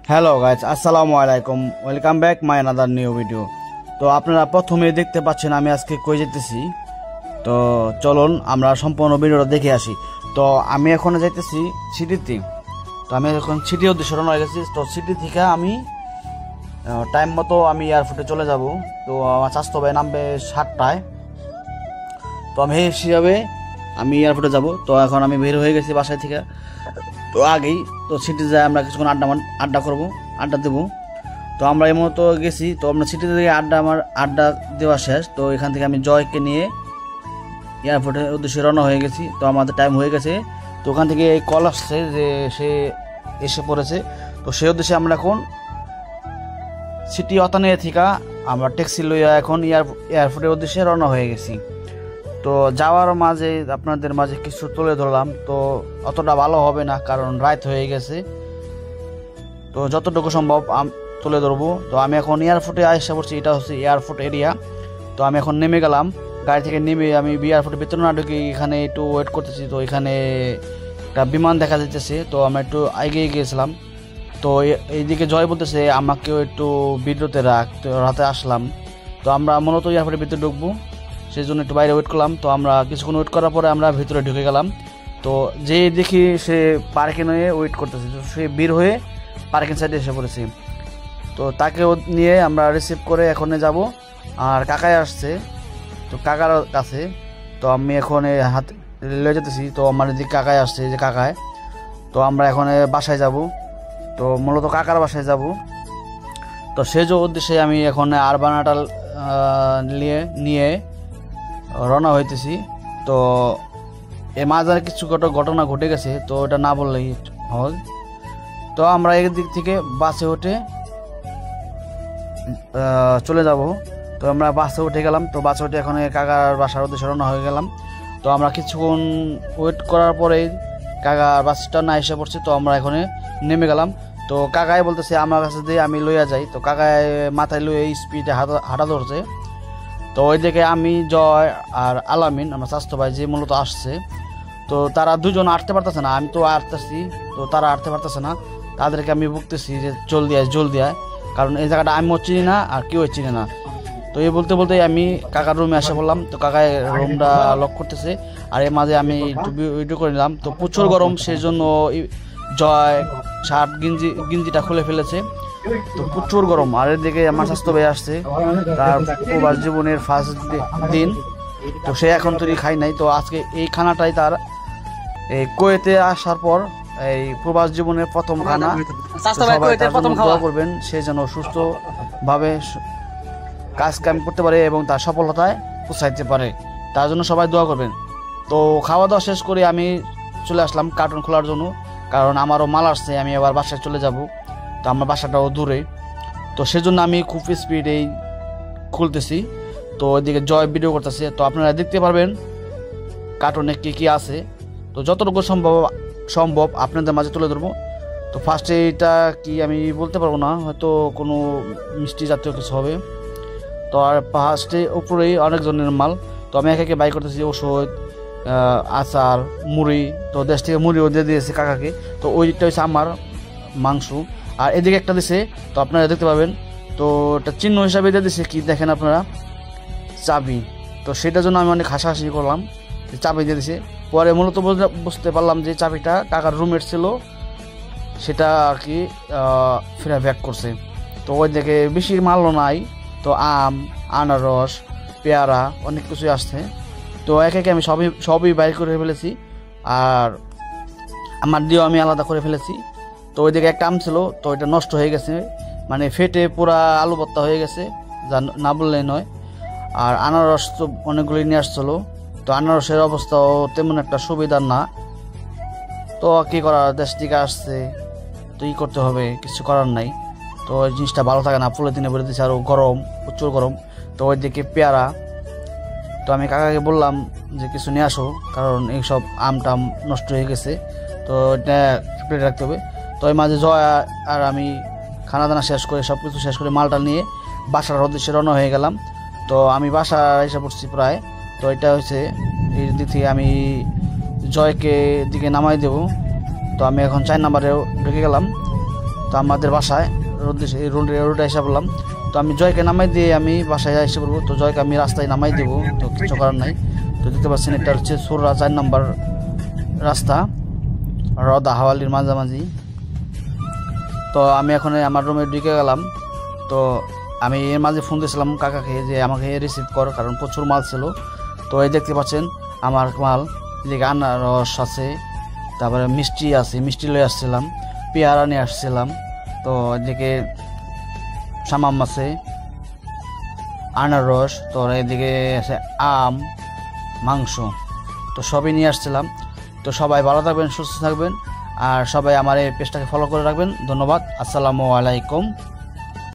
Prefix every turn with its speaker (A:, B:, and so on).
A: Hello guys, আসসালামু আলাইকুম, welcome back my another new video. তো আপনারা প্রথমে দেখতে পাচ্ছেন আমি আজকে কই যেতেছি। তো চলুন আমরা সম্পূর্ণ ভিডিওটা দেখে আসি। তো আমি এখন যাইতেছি সিটিতে। তো আমি এখন সিটি উদ্দেশ্যে রওনা হয়ে গেছি। তো সিটি থেকে আমি টাইম মতো আমি এয়ারপোর্টে চলে যাব। তো আমার স্বাস্থ্য ভাই নামবে 7টায়। তো আমি সেই হিসাবে আমি এয়ারপোর্টে যাব। তো এখন আমি বের হয়ে গেছি বাসায় থেকে তো আগেই। তো সিটি যায় আমরা কিছুক্ষণ আড্ডা করবো, আড্ডা দেবো। তো আমরা এই মতো গেছি। তো আমরা সিটিতে থেকে আড্ডা দেওয়া শেষ। তো এখান থেকে আমি জয়কে নিয়ে এয়ারপোর্টের উদ্দেশ্যে রওনা হয়ে গেছি। তো আমাদের টাইম হয়ে গেছে। তো ওখান থেকে এই কল আসছে যে সে এসে পড়েছে। তো সেই উদ্দেশ্যে আমরা এখন সিটি অতানে থেকে আমরা ট্যাক্সি লইয়া এখন এয়ারপোর্টের উদ্দেশ্যে রওনা হয়ে গেছি। তো যাওয়ার মাঝে আপনাদের মাঝে কিছু তুলে ধরলাম। তো অতটা ভালো হবে না, কারণ রাত হয়ে গেছে। তো যতটুকু সম্ভব তুলে ধরবো। তো আমি এখন এয়ারপোর্টে আসা পড়ছি। এটা হচ্ছে এয়ারপোর্ট এরিয়া। তো আমি এখন নেমে গেলাম। গাড়ি থেকে নেমে আমি এয়ারপোর্টের ভিতরে না ঢুকে এখানে একটু ওয়েট করতেছি। তো এখানে একটা বিমান দেখা যাইতেছে। তো আমরা একটু এগিয়ে গিয়েছিলাম। তো এইদিকে জয় বলতেছে আমাকেও একটু ভিডিওতে রাখ। তো রাতে আসলাম। তো আমরা মূলত এয়ারপোর্টের ভিতরে ঢুকবো, সেই জন্য একটু বাইরে ওয়েট করলাম। তো আমরা কিছুক্ষণ ওয়েট করার পরে আমরা ভিতরে ঢুকে গেলাম। তো যে দেখি সে পার্কিং হয়ে ওয়েট করতেছে। তো সে বের হয়ে পার্কিং সাইডে এসে পড়েছে। তো তাকেও নিয়ে আমরা রিসিভ করে এখন যাব। আর কাকাই আসছে, তো কাকার কাছে। তো আমি এখন হাতে লয়ে যেতেছি। তো আমার এদিকে কাকাই আসছে, যে কাকায়। তো আমরা এখন বাসায় যাব। তো মূলত কাকার বাসায় যাব। তো সেই যে উদ্দেশ্যে আমি এখন আরবানাটাল নিয়ে রওনা হইতেছি। তো এ মাঝে কিছু ঘটনা ঘটে গেছে, তো এটা না বললেই হয়। তো আমরা এই দিক থেকে বাসে উঠে চলে যাব। তো আমরা বাসে উঠে গেলাম। তো বাসে উঠে এখন কাকার বাসার উদ্দেশ্যে রওনা হয়ে গেলাম। তো আমরা কিছুক্ষণ ওয়েট করার পরেই কাকার বাসটা না এসে পড়ছে। তো আমরা এখানে নেমে গেলাম। তো কাকাই বলতেছে আমার কাছে দিয়ে আমি লইয়া যাই। তো কাকায় মাথায় লইয়ে স্পিডে হাঁটা ধরছে। তো ওই দিকে আমি, জয় আর আলামিন, আমার স্বাস্থ্য ভাই যে মূলত আসছে। তো তারা দুজন আটতে পারতেছে না, আমি তো আটতেছি। তো তারা আটতে পারতেছে না। তাদেরকে আমি বলতেছি যে জলদি আয়, কারণ এই জায়গাটা আমিও চিনি না আর কেউ চিনে না। তো এই বলতে বলতে আমি কাকার রুমে এসে বললাম। তো কাকায় রুমটা লক করতেছে। আর এর মাঝে আমি একটু ভিডিও করে নিলাম। তো প্রচুর গরম, সেই জন্য জয় শার্ট গিঞ্জিটা খুলে ফেলেছে। তো প্রচুর গরম। আর এদিকে আমার স্বাস্থ্য ভাই আসছে, তার প্রবাস জীবনের ফার্স্ট দিন। তো সে এখন তৈরি খাই নাই। তো আজকে এই খানাটাই তার এই কুয়েতে আসার পর এই প্রবাস জীবনের প্রথম খানা। সবাই তার জন্য দোয়া করবেন, সে যেন সুস্থভাবে কাজ কাম করতে পারে এবং তার সফলতায় পৌঁছাইতে পারে, তার জন্য সবাই দোয়া করবেন। তো খাওয়া দাওয়া শেষ করে আমি চলে আসলাম কার্টুন খোলার জন্য, কারণ আমারও মাল আসছে, আমি আবার বাসায় চলে যাব। তো আমার বাসাটাও দূরে। তো সেজন্য আমি খুব স্পিডেই খুলতেছি। তো ওইদিকে জয় ভিডিও করতেছে। তো আপনারা দেখতে পারবেন কার্টুনে কি আছে। তো যতটুকু সম্ভব আপনাদের মাঝে তুলে ধরবো। তো ফার্স্টে এটা কি আমি বলতে পারবো না, হয়তো কোনো মিষ্টি জাতীয় কিছু হবে। তো আর ফার্স্টে উপরেই অনেকজনের মাল। তো আমি একে বাই করতেছি ওষুধ, আচার, মুড়ি। তো দেশ থেকে মুড়িও দিয়ে দিয়েছে কাকাকে। তো ওইটা হচ্ছে আমার মাংস। আর এদিকে একটা দিছে, তো আপনারা দেখতে পাবেন। তো এটা চিহ্ন হিসাবে দিয়ে দিছে কি দেখেন আপনারা, চাবি। তো সেটার জন্য আমি অনেক হাসাহাসি করলাম, চাবি দিয়ে দিছে। পরে মূলত বুঝতে পারলাম যে চাবিটা কাকার রুমের ছিল, সেটা আর কি ফিরে ব্যাক করছে। তো ওই দিকে বেশি মালও নাই। তো আম, আনারস, পেয়ারা অনেক কিছুই আসছে। তো একে আমি সবই বাইর করে ফেলেছি। আর আমার দিয়েও আমি আলাদা করে ফেলেছি। তো ওইদিকে একটা আম ছিল, তো এটা নষ্ট হয়ে গেছে, মানে ফেটে পুরা আলু ভর্তা হয়ে গেছে, যা না বললেই নয়। আর আনারস তো অনেকগুলি নিয়ে আসছিলো। তো আনারসের অবস্থাও তেমন একটা সুবিধার না। তো কী করার, দেশ থেকে আসছে, তো ই করতে হবে, কিছু করার নাই। তো ওই জিনিসটা ভালো থাকে না, পলিথিনে ভরে দিচ্ছে, আরও গরম, প্রচুর গরম। তো ওইদিকে পেয়ারা, তো আমি কাকাকে বললাম যে কিছু নিয়ে আসো, কারণ এইসব আম টাম নষ্ট হয়ে গেছে, তো এটা প্লেটে রাখতে হবে। তো এই মাঝে জয় আর আমি খানা দানা শেষ করে সব কিছু শেষ করে মালটা নিয়ে বাসার উদ্দেশ্যে রওনা হয়ে গেলাম। তো আমি বাসা এসে পড়ছি প্রায়। তো এটা হচ্ছে এই দিক থেকে আমি জয়কে দিকে নামাই দেব। তো আমি এখন 4 নম্বরে ঢুকে গেলাম। তো আমাদের বাসায় এই রোডে এসে পড়লাম। তো আমি জয়কে নামাই দিয়ে আমি বাসায় এসে পড়বো। তো জয়কে আমি রাস্তায় নামাই দেবো, তো কিছু করার নাই। তো দেখতে পাচ্ছেন এটা হচ্ছে সোররা 4 নম্বর রাস্তা, রদা হাওয়ালির মাঝামাঝি। তো আমি এখন আমার রুমে ঢুকে গেলাম। তো আমি এর মাঝে ফোন দিয়েছিলাম কাকাকে যে আমাকে রিসিভ কর, কারণ প্রচুর মাল ছিল। তো এই দেখতে পাচ্ছেন আমার মাল, এদিকে আনারস আছে, তারপরে মিষ্টি আছে, মিষ্টি লয়ে আসছিলাম, পেয়ারা নিয়ে আসছিলাম। তো এদিকে সামাম আছে, আনারস, তো এদিকে আছে আম, মাংস, তো সবই নিয়ে আসছিলাম। তো সবাই ভালো থাকবেন, সুস্থ থাকবেন, আর সবাই আমার এই পেজটাকে ফলো করে রাখবেন। ধন্যবাদ। আসসালামু আলাইকুম।